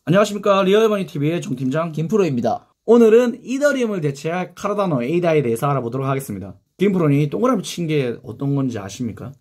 안녕하십니까. 리얼머니TV의 정팀장 김프로입니다. 오늘은 이더리움을 대체할 카르다노 에이다에 대해서 알아보도록 하겠습니다. 김프로님 동그라미 친 게 어떤 건지 아십니까?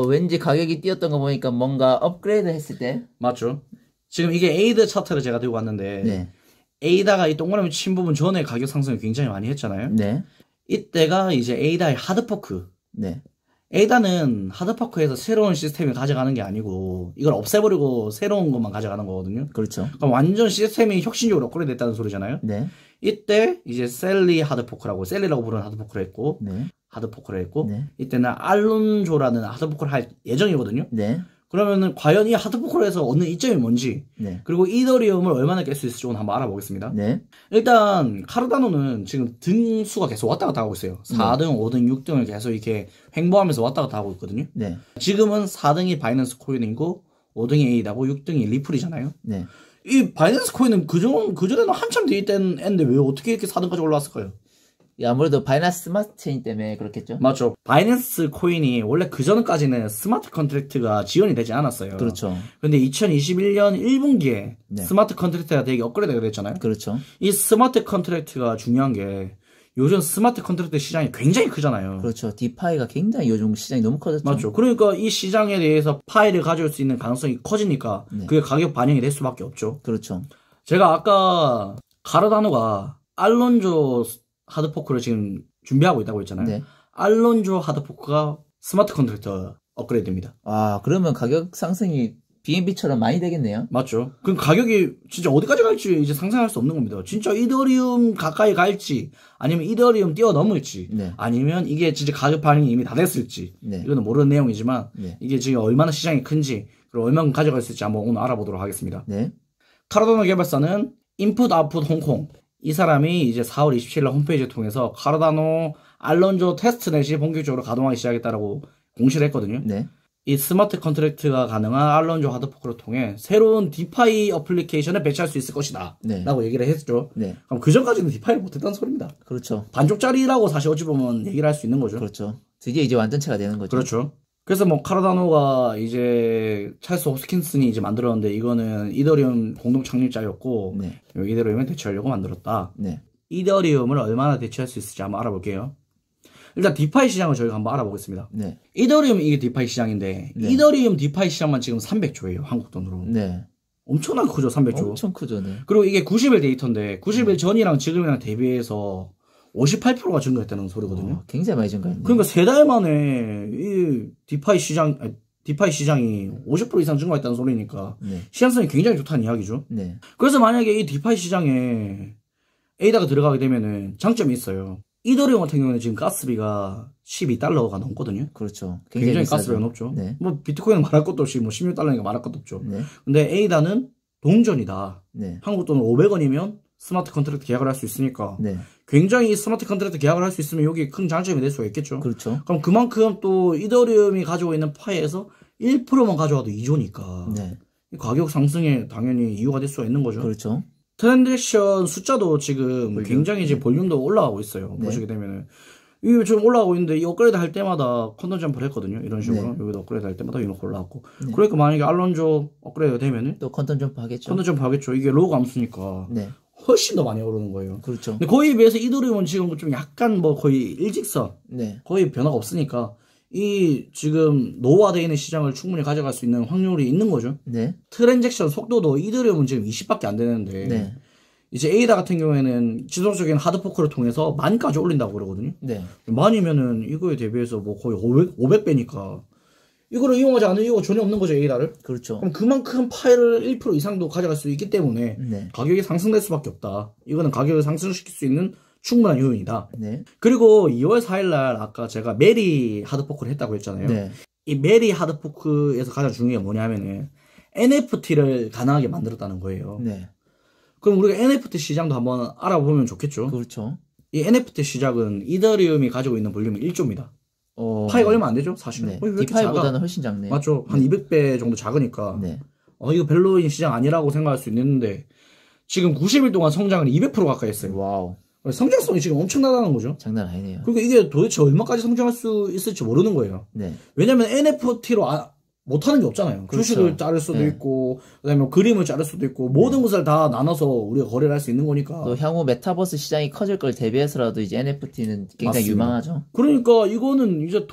왠지 가격이 뛰었던 거 보니까 뭔가 업그레이드 했을 때. 맞죠. 지금 이게 에이다 차트를 제가 들고 왔는데 네. 에이다가 이 동그라미 친 부분 전에 가격 상승을 굉장히 많이 했잖아요. 네. 이때가 이제 에이다의 하드포크. 네. 에이다는 하드포크에서 새로운 시스템을 가져가는 게 아니고 이걸 없애버리고 새로운 것만 가져가는 거거든요. 그렇죠. 그럼 완전 시스템이 혁신적으로 업그레이드 됐다는 소리잖아요. 네. 이때 이제 셀리라고 부르는 하드포크를 했고 네. 하드포크를 했고 네. 이때는 알론조라는 하드포크를 할 예정이거든요. 네. 그러면은 과연 이 하드포크를 해서 얻는 이점이 뭔지 네. 그리고 이더리움을 얼마나 깰 수 있을지 한번 알아보겠습니다. 네. 일단 카르다노는 지금 등수가 계속 왔다 갔다 하고 있어요. 4등, 5등, 6등을 계속 이렇게 횡보하면서 왔다 갔다 하고 있거든요. 네. 지금은 4등이 바이낸스 코인이고 5등이 에이다고 6등이 리플이잖아요. 네. 이 바이낸스 코인은 그전에는 한참 뒤에 땐 애인데 왜 어떻게 이렇게 4등까지 올라왔을까요? 아무래도 바이낸스 스마트 체인 때문에 그렇겠죠? 맞죠. 바이낸스 코인이 원래 그전까지는 스마트 컨트랙트가 지원이 되지 않았어요. 그렇죠. 근데 2021년 1분기에 네. 스마트 컨트랙트가 되게 업그레이드가 됐잖아요. 그렇죠. 이 스마트 컨트랙트가 중요한 게 요즘 스마트 컨트랙트 시장이 굉장히 크잖아요. 그렇죠. 디파이가 굉장히 요즘 시장이 너무 커졌죠. 맞죠. 그러니까 이 시장에 대해서 파일을 가져올 수 있는 가능성이 커지니까 네. 그게 가격 반영이 될 수밖에 없죠. 그렇죠. 제가 아까 카르다노가 알론조 하드포크를 지금 준비하고 있다고 했잖아요. 네. 알론조 하드포크가 스마트 컨트랙트 업그레이드입니다. 아, 그러면 가격 상승이 BNB처럼 많이 되겠네요. 맞죠. 그럼 가격이 진짜 어디까지 갈지 이제 상상할 수 없는 겁니다. 진짜 이더리움 가까이 갈지 아니면 이더리움 뛰어넘을지 네. 아니면 이게 진짜 가격 반영이 이미 다 됐을지 네. 이거는 모르는 내용이지만 네. 이게 지금 얼마나 시장이 큰지 그리고 얼마큼 가져갈 수 있을지 한번 오늘 알아보도록 하겠습니다. 네. 카르다노 개발사는 인풋 아웃풋 홍콩 이 사람이 이제 4월 27일 홈페이지를 통해서 카르다노 알론조 테스트넷이 본격적으로 가동하기 시작했다라고 공시를 했거든요. 네. 이 스마트 컨트랙트가 가능한 알론조 하드포크를 통해 새로운 디파이 어플리케이션을 배치할 수 있을 것이다. 네. 라고 얘기를 했죠. 네. 그럼 그전까지는 디파이를 못했다는 소리입니다. 그렇죠. 반쪽짜리라고 사실 어찌 보면 얘기를 할 수 있는 거죠. 그렇죠. 드디어 이제 완전체가 되는 거죠. 그렇죠. 그래서 뭐 카르다노가 이제 찰스 홉킨슨이 이제 만들었는데 이거는 이더리움 공동 창립자였고 네. 이더리움을 대체하려고 만들었다. 네. 이더리움을 얼마나 대체할 수 있을지 한번 알아볼게요. 일단 디파이 시장을 저희가 한번 알아보겠습니다. 네. 이더리움 이게 디파이 시장인데 네. 이더리움 디파이 시장만 지금 300조예요. 한국 돈으로. 네. 엄청나게 크죠. 300조. 엄청 크죠. 네. 그리고 이게 90일 데이터인데 90일 전이랑 지금이랑 대비해서 58%가 증가했다는 소리거든요. 굉장히 많이 증가했네요. 그러니까 3달 만에 이 디파이 시장이 50% 이상 증가했다는 소리니까 네. 시장성이 굉장히 좋다는 이야기죠. 네. 그래서 만약에 이 디파이 시장에 에이다가 들어가게 되면은 장점이 있어요. 이더리움 같은 경우는 지금 가스비가 12달러가 넘거든요. 그렇죠. 굉장히 비싸죠. 가스비가 높죠. 네. 뭐 비트코인은 말할 것도 없이 뭐 16달러니까 말할 것도 없죠. 네. 근데 에이다는 동전이다. 네. 한국 돈 500원이면 스마트 컨트랙트 계약을 할 수 있으니까 네. 굉장히 스마트 컨트랙트 계약을 할 수 있으면 여기 큰 장점이 될 수가 있겠죠. 그렇죠. 그럼 그만큼 또 이더리움이 가지고 있는 파이에서 1%만 가져와도 2조니까 네. 가격 상승에 당연히 이유가 될 수가 있는 거죠. 그렇죠. 트랜잭션 숫자도 지금 굉장히 이제 볼륨도 올라가고 있어요. 네. 보시게 되면은 이게 좀 올라가고 있는데 이 업그레이드 할 때마다 컨던 점프를 했거든요. 이런 식으로 네. 여기도 업그레이드 할 때마다 이만큼 올라왔고 네. 그러니까 만약에 알론조 업그레이드 되면은 또 컨턴 점프 하겠죠. 컨던 점프 하겠죠. 이게 로우 감수니까 네. 훨씬 더 많이 오르는 거예요. 그렇죠. 근데 거기에 비해서 이더리움은 지금 좀 약간 뭐 거의 일직선 네. 거의 변화가 없으니까 이 지금 노후화되어 있는 시장을 충분히 가져갈 수 있는 확률이 있는 거죠. 네. 트랜잭션 속도도 이더리움은 지금 20밖에 안 되는데 네. 이제 에이다 같은 경우에는 지속적인 하드포크를 통해서 만까지 올린다고 그러거든요. 네. 만이면은 이거에 대비해서 뭐 거의 500배니까 이거를 이용하지 않는 이유가 전혀 없는 거죠, 에이다를. 그렇죠. 그럼 그만큼 파일을 1% 이상도 가져갈 수 있기 때문에 네. 가격이 상승될 수밖에 없다. 이거는 가격을 상승시킬 수 있는 충분한 요인이다. 네. 그리고 2월 4일날 아까 제가 메리 하드포크를 했다고 했잖아요. 네. 이 메리 하드포크에서 가장 중요한 게 뭐냐면은 NFT를 가능하게 만들었다는 거예요. 네. 그럼 우리가 NFT 시장도 한번 알아보면 좋겠죠. 그렇죠. 이 NFT 시장은 이더리움이 가지고 있는 볼륨이 1조입니다. 파이가 얼마 안 되죠, 사실은. 네. 왜 이렇게 디파이보다는 작아? 훨씬 작네요. 맞죠. 한 200배 정도 작으니까. 네. 이거 벨로인 시장 아니라고 생각할 수 있는데 지금 90일 동안 성장을 200% 가까이 했어요. 와우. 성장성이 지금 엄청나다는 거죠. 장난 아니네요. 그러니까 이게 도대체 얼마까지 성장할 수 있을지 모르는 거예요. 네. 왜냐면 NFT로 못하는 게 없잖아요. 그렇죠. 주식을 자를 수도 네. 있고, 그다음에 뭐 그림을 자를 수도 있고, 모든 것을 다 나눠서 우리가 거래를 할 수 있는 거니까. 또 향후 메타버스 시장이 커질 걸 대비해서라도 이제 NFT는 굉장히 맞습니다. 유망하죠. 그러니까 이거는 이제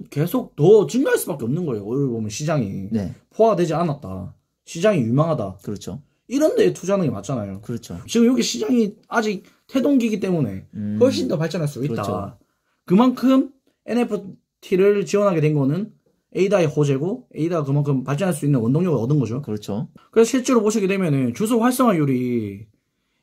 계속 더 증가할 수밖에 없는 거예요. 오늘 보면 시장이 네. 포화되지 않았다. 시장이 유망하다. 그렇죠. 이런 데에 투자하는 게 맞잖아요. 그렇죠. 지금 여기 시장이 아직 태동기이기 때문에 훨씬 더 발전할 수 있다. 그렇죠. 그만큼 NFT를 지원하게 된 거는 에이다의 호재고 에이다가 그만큼 발전할 수 있는 원동력을 얻은 거죠. 그렇죠. 그래서 실제로 보시게 되면은 주소 활성화율이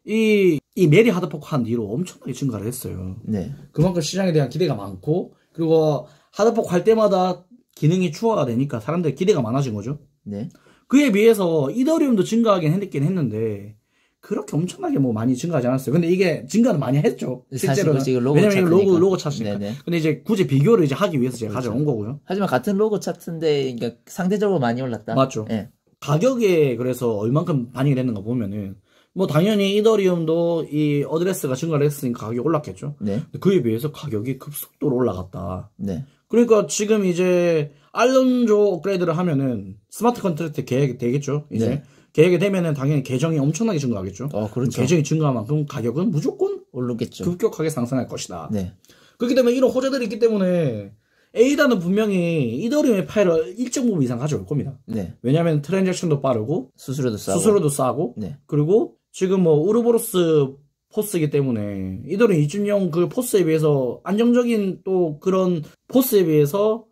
이 메리 하드포크 한 뒤로 엄청나게 증가를 했어요. 네. 그만큼 시장에 대한 기대가 많고, 그리고 하드포크 할 때마다 기능이 추가가 되니까 사람들의 기대가 많아진 거죠. 네. 그에 비해서 이더리움도 증가하긴 했는데 그렇게 엄청나게 뭐 많이 증가하지 않았어요. 근데 이게 증가는 많이 했죠. 실제로는. 사실 로고 왜냐면 차트니까. 로고 차트니까. 네네. 근데 이제 굳이 비교를 이제 하기 위해서 제가 그렇죠. 가져온 거고요. 하지만 같은 로고 차트인데 그러니까 상대적으로 많이 올랐다. 맞죠. 네. 가격에 그래서 얼만큼 반영이 됐는가 보면은 뭐 당연히 이더리움도 이 어드레스가 증가를 했으니까 가격이 올랐겠죠. 네. 근데 그에 비해서 가격이 급속도로 올라갔다. 네. 그러니까 지금 이제 알론조 업그레이드를 하면은 스마트 컨트랙트 계약이 되겠죠. 이제 네. 계약이 되면은 당연히 계정이 엄청나게 증가하겠죠. 그렇죠. 계정이 증가한 만큼 가격은 무조건 오르겠죠. 급격하게 상승할 것이다. 네. 그렇기 때문에 이런 호재들이 있기 때문에 에이다는 분명히 이더리움의 파일을 일정 부분 이상 가져올 겁니다. 네. 왜냐하면 트랜잭션도 빠르고 수수료도 싸고. 싸고 네. 그리고 지금 뭐 우르보로스 포스이기 때문에 이더리움 2.0 그 포스에 비해서 안정적인 또 그런 포스에 비해서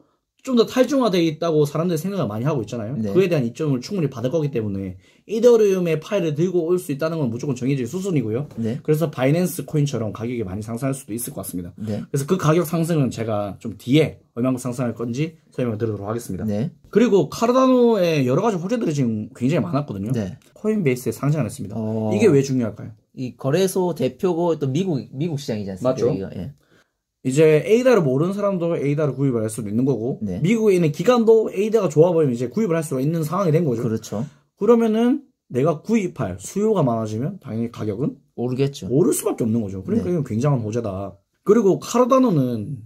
좀 더 탈중화되어 있다고 사람들이 생각을 많이 하고 있잖아요. 네. 그에 대한 이점을 충분히 받을 거기 때문에 이더리움의 파일을 들고 올 수 있다는 건 무조건 정해질 수순이고요. 네. 그래서 바이낸스 코인처럼 가격이 많이 상승할 수도 있을 것 같습니다. 네. 그래서 그 가격 상승은 제가 좀 뒤에 얼마만큼 상승할 건지 설명을 드리도록 하겠습니다. 네. 그리고 카르다노의 여러 가지 호재들이 지금 굉장히 많았거든요. 네. 코인베이스에 상장을 했습니다. 이게 왜 중요할까요? 이 거래소 대표고 또 미국 시장이지 않습니까? 맞죠. 여기가. 예. 이제 에이다를 모르는 사람도 에이다를 구입을 할 수도 있는 거고 네. 미국에 있는 기관도 에이다가 좋아 보이면 이제 구입을 할 수가 있는 상황이 된 거죠. 그렇죠. 그러면은 내가 구입할 수요가 많아지면 당연히 가격은 오르겠죠. 오를 수밖에 없는 거죠. 그러니까 네. 이건 굉장한 호재다. 그리고 카르다노는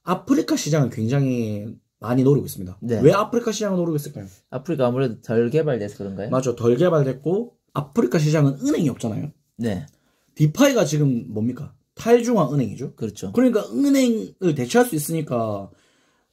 아프리카 시장을 굉장히 많이 노리고 있습니다. 네. 왜 아프리카 시장을 노리고 있을까요? 아프리카 아무래도 덜 개발돼서 그런가요? 맞죠. 덜 개발됐고 아프리카 시장은 은행이 없잖아요. 네. 디파이가 지금 뭡니까? 탈중화 은행이죠. 그렇죠. 그러니까 은행을 대체할 수 있으니까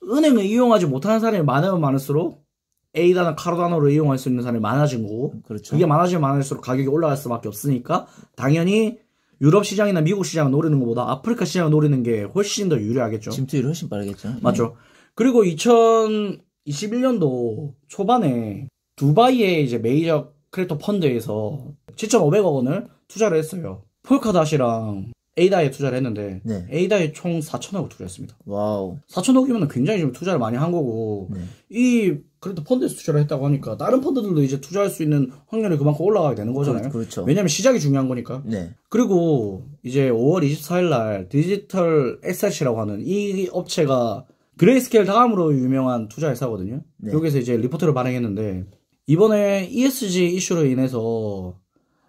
은행을 이용하지 못하는 사람이 많으면 많을수록 에이다나 카르다노를 이용할 수 있는 사람이 많아진 거고 그렇죠. 그게 많아지면 많을수록 가격이 올라갈 수밖에 없으니까 당연히 유럽 시장이나 미국 시장을 노리는 것보다 아프리카 시장을 노리는 게 훨씬 더 유리하겠죠. 침투율이 훨씬 빠르겠죠. 맞죠. 그리고 2021년도 초반에 두바이의 이제 메이저 크립토 펀드에서 7,500억 원을 투자를 했어요. 폴카닷이랑 에이다에 투자를 했는데 네. 에이다에 총 4천억을 투자했습니다. 와우. 4천억이면 굉장히 좀 투자를 많이 한 거고 네. 이 그래도 펀드에서 투자를 했다고 하니까 다른 펀드들도 이제 투자할 수 있는 확률이 그만큼 올라가게 되는 거잖아요. 그렇죠. 왜냐면 시작이 중요한 거니까. 네. 그리고 이제 5월 24일 날 디지털 에셋이라고 하는 이 업체가 그레이스케일 다음으로 유명한 투자 회사거든요. 네. 여기서 이제 리포트를 발행했는데 이번에 ESG 이슈로 인해서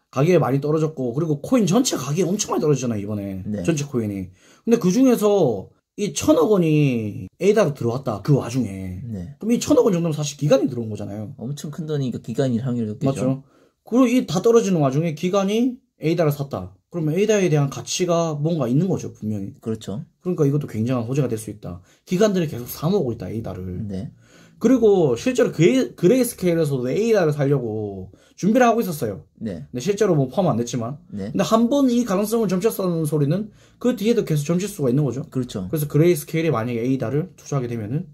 가격이 많이 떨어졌고 그리고 코인 전체 가격이 엄청 많이 떨어지잖아요 이번에. 네. 전체 코인이. 근데 그 중에서 이 1,000억 원이 에이다로 들어왔다 그 와중에. 네. 그럼 이 1,000억 원 정도면 사실 기간이 들어온 거잖아요. 엄청 큰 돈이니까 기간일 확률이 높겠죠. 맞죠. 그리고 이 다 떨어지는 와중에 기간이 에이다를 샀다. 그러면 에이다에 대한 가치가 뭔가 있는 거죠 분명히. 그렇죠. 그러니까 이것도 굉장한 호재가 될 수 있다. 기관들이 계속 사모으고 있다 에이다를. 네. 그리고 실제로 그레이스케일에서도 에이다를 사려고 준비를 하고 있었어요. 네. 근데 실제로 뭐 포함 안 됐지만. 네. 근데 한 번 이 가능성을 점쳤다는 소리는 그 뒤에도 계속 점칠 수가 있는 거죠. 그렇죠. 그래서 그레이스케일이 만약에 에이다를 투자하게 되면은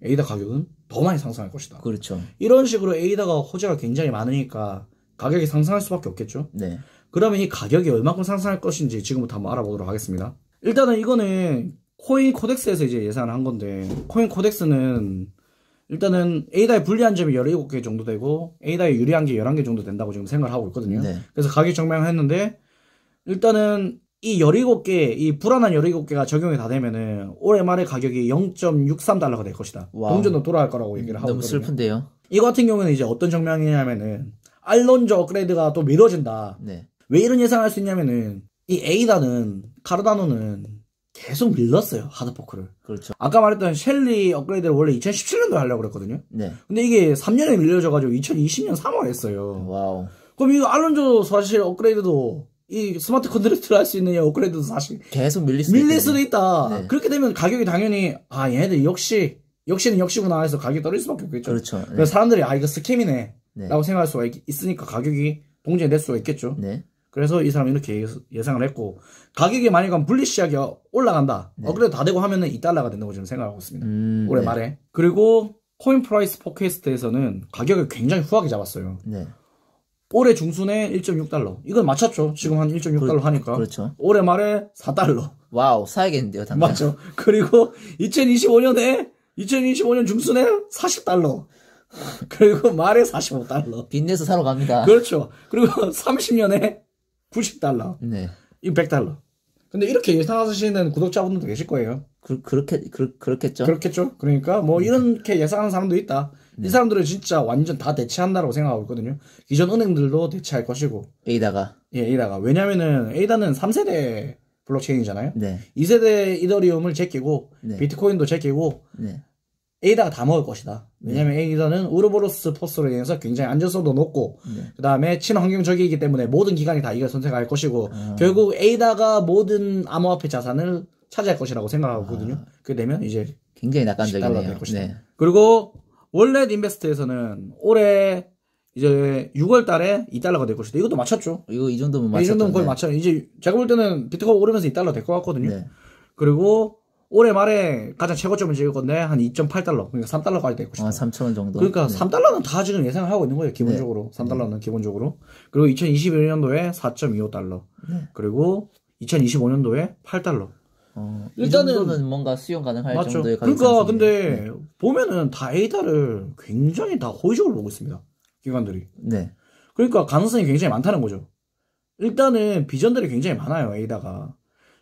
에이다 가격은 더 많이 상승할 것이다. 그렇죠. 이런 식으로 에이다가 호재가 굉장히 많으니까 가격이 상승할 수밖에 없겠죠. 네. 그러면 이 가격이 얼마큼 상승할 것인지 지금부터 한번 알아보도록 하겠습니다. 일단은 이거는 코인 코덱스에서 이제 예상을 한 건데 코인 코덱스는 일단은 에이다의 불리한 점이 17개 정도 되고 에이다의 유리한 게 11개 정도 된다고 지금 생각을 하고 있거든요. 네. 그래서 가격 정명을 했는데 일단은 이 17개, 이 불안한 17개가 적용이 다 되면은 올해 말에 가격이 0.63달러가 될 것이다. 와우. 동전으로 돌아갈 거라고 얘기를 하고 너무 있거든요. 슬픈데요. 이거 같은 경우는 이제 어떤 정명이냐면은 알론조 업그레이드가 또 미뤄진다. 네. 왜 이런 예상을 할 수 있냐면은 이 에이다는 카르다노는 계속 밀렸어요. 하드포크를. 그렇죠. 아까 말했던 셸리 업그레이드를 원래 2017년도에 하려고 그랬거든요. 네. 근데 이게 3년에 밀려져가지고 2020년 3월에 했어요. 와우. 그럼 이거 알론조 사실 업그레이드도 이 스마트 컨트랙트를 할 수 있는 업그레이드도 사실 계속 밀릴 수도 있다. 네. 그렇게 되면 가격이 당연히 얘네들 역시는 역시구나 해서 가격이 떨어질 수밖에 없겠죠. 그렇죠. 네. 그래서 사람들이 이거 스캠이네 네. 라고 생각할 수가 있으니까 가격이 동전이 될 수가 있겠죠. 네. 그래서 이 사람은 이렇게 예상을 했고 가격이 만약에 불리시하게 올라간다. 네. 업그레이드 다 되고 하면은 $2가 된다고 지금 생각하고 있습니다. 올해 네. 말에. 그리고 코인 프라이스 포캐스트에서는 가격을 굉장히 후하게 잡았어요. 네. 올해 중순에 $1.6. 이건 맞췄죠. 지금 한 $1.6 하니까. 그렇죠. 올해 말에 $4. 와우, 사야겠는데요, 당장. 맞죠. 그리고 2025년 중순에 $40. 그리고 말에 $45. 빚내서 사러 갑니다. 그렇죠. 그리고 30년에 $90. 네. 이거 $100. 근데 이렇게 예상하시는 구독자분들도 계실 거예요. 그렇겠죠. 그렇겠죠. 그러니까 뭐 이렇게 예상하는 사람도 있다. 이 사람들은 진짜 완전 다 대체한다고 생각하고 있거든요. 기존 은행들도 대체할 것이고. 에이다가. 예, 에이다가. 왜냐면은 에이다는 3세대 블록체인이잖아요. 네. 2세대 이더리움을 제끼고 네. 비트코인도 제끼고 네. 에이다가 다 먹을 것이다. 왜냐면 에이다는 우르보로스 포스로 인해서 굉장히 안전성도 높고 네. 그다음에 친환경적이기 때문에 모든 기관이 다 이걸 선택할 것이고 결국 에이다가 모든 암호화폐 자산을 차지할 것이라고 생각하거든요. 그게 되면 이제 굉장히 $10 낙관적이네요. 될 것이다. 네. 그리고 월렛 인베스트에서는 올해 이제 6월 달에 $2가 될 것이다. 이것도 맞췄죠. 이거 이 정도면 맞췄죠. 이 정도면 거의 맞춰요. 이제 제가 볼 때는 비트코인 오르면서 $2 될 것 같거든요. 네. 그리고 올해 말에 가장 최고점을 찍을 건데 한 $2.8 그러니까 $3까지 될 것이다. 3,000원 정도. 그러니까 네. $3는 다 지금 예상을 하고 있는 거예요. 기본적으로. 네. 3달러는 기본적으로. 그리고 2021년도에 $4.25. 네. 그리고 2025년도에 $8. 이 일단은 정도는 뭔가 수용 가능할 맞죠. 정도의 가격 그러니까 상승이네요. 근데 보면은 다 에이다를 굉장히 다 호의적으로 보고 있습니다. 기관들이. 네. 그러니까 가능성이 굉장히 많다는 거죠. 일단은 비전들이 굉장히 많아요. 에이다가.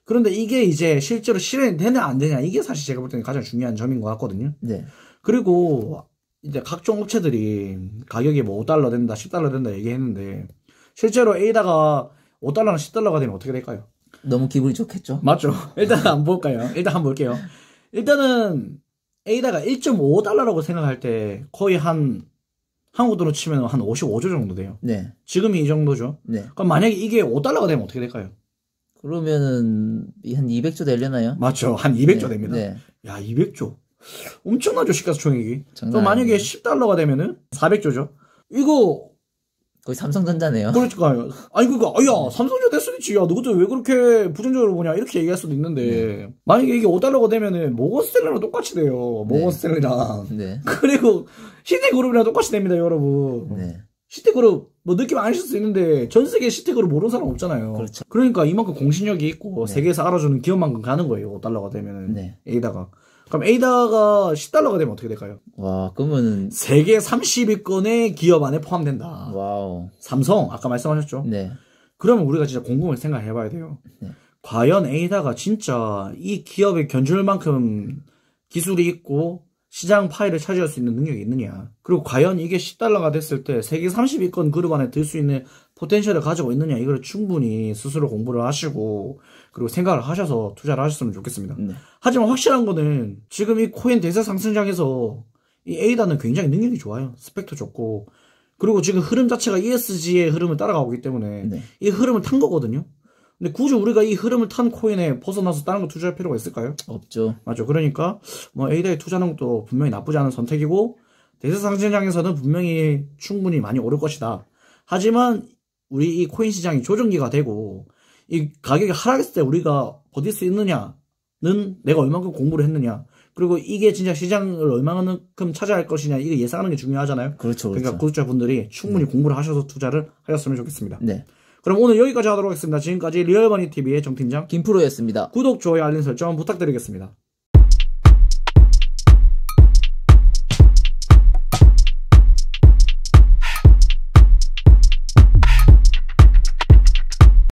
그런데 이게 이제 실제로 실현이 되냐 안 되냐 이게 사실 제가 볼 때는 가장 중요한 점인 것 같거든요. 네. 그리고 이제 각종 업체들이 가격이 뭐 $5 된다, $10 된다 얘기했는데 실제로 에이다가 $5나 $10가 되면 어떻게 될까요? 너무 기분이 좋겠죠. 맞죠. 일단 한번 볼까요? 일단 한번 볼게요. 일단은 에이다가 $1.5라고 생각할 때 거의 한 한국 돈으로 치면 한 55조 정도 돼요. 네. 지금이 이 정도죠. 네. 그럼 만약에 이게 $5가 되면 어떻게 될까요? 그러면은 한 200조 되려나요? 맞죠. 한 200조 네. 됩니다. 네. 야, 200조. 엄청나죠, 시가총액이. 장난 그럼 만약에 아니에요. $10가 되면은 400조죠. 이거 거의 삼성전자네요. 그러니까요. 아니 야 삼성전자 될 수도 있지. 야 너희들 왜 그렇게 부정적으로 보냐 이렇게 얘기할 수도 있는데 만약에 이게 $5가 되면은 모건스탠리랑 똑같이 돼요. 모건스탠리랑. 네. 그리고 시티그룹이랑 똑같이 됩니다, 여러분. 네. 시티그룹 뭐 느낌 아실 수 있는데 전 세계 시티그룹 모르는 사람 없잖아요. 그렇죠. 그러니까 이만큼 공신력이 있고 네. 세계에서 알아주는 기업만큼 가는 거예요. $5가 되면은 네. 에이다가. 그럼 에이다가 $10가 되면 어떻게 될까요? 와, 그러면은 세계 30위권의 기업 안에 포함된다. 와우. 삼성 아까 말씀하셨죠? 네. 그러면 우리가 진짜 곰곰이 생각해 봐야 돼요. 네. 과연 에이다가 진짜 이 기업에 견줄 만큼 기술이 있고 시장 파일을 차지할 수 있는 능력이 있느냐. 그리고 과연 이게 $10가 됐을 때 세계 30위권 그룹 안에 들 수 있는 포텐셜을 가지고 있느냐. 이걸 충분히 스스로 공부를 하시고 그리고 생각을 하셔서 투자를 하셨으면 좋겠습니다. 네. 하지만 확실한 거는 지금 이 코인 대세 상승장에서 이 에이다는 굉장히 능력이 좋아요. 스펙도 좋고 그리고 지금 흐름 자체가 ESG의 흐름을 따라가고 있기 때문에 네. 이 흐름을 탄 거거든요. 근데 굳이 우리가 이 흐름을 탄 코인에 벗어나서 다른 거 투자할 필요가 있을까요? 없죠. 맞죠. 그러니까 뭐 에이다에 투자하는 것도 분명히 나쁘지 않은 선택이고 대세 상승장에서는 분명히 충분히 많이 오를 것이다. 하지만 우리 이 코인 시장이 조정기가 되고 이 가격이 하락했을 때 우리가 버틸 수 있느냐는 내가 얼만큼 공부를 했느냐. 그리고 이게 진짜 시장을 얼마만큼 차지할 것이냐 이게 예상하는 게 중요하잖아요. 그렇죠. 그러니까 구독자분들이 충분히 공부를 하셔서 투자를 하셨으면 좋겠습니다. 네. 그럼 오늘 여기까지 하도록 하겠습니다. 지금까지 리얼머니TV의 정팀장 김프로였습니다. 구독, 좋아요, 알림 설정 부탁드리겠습니다.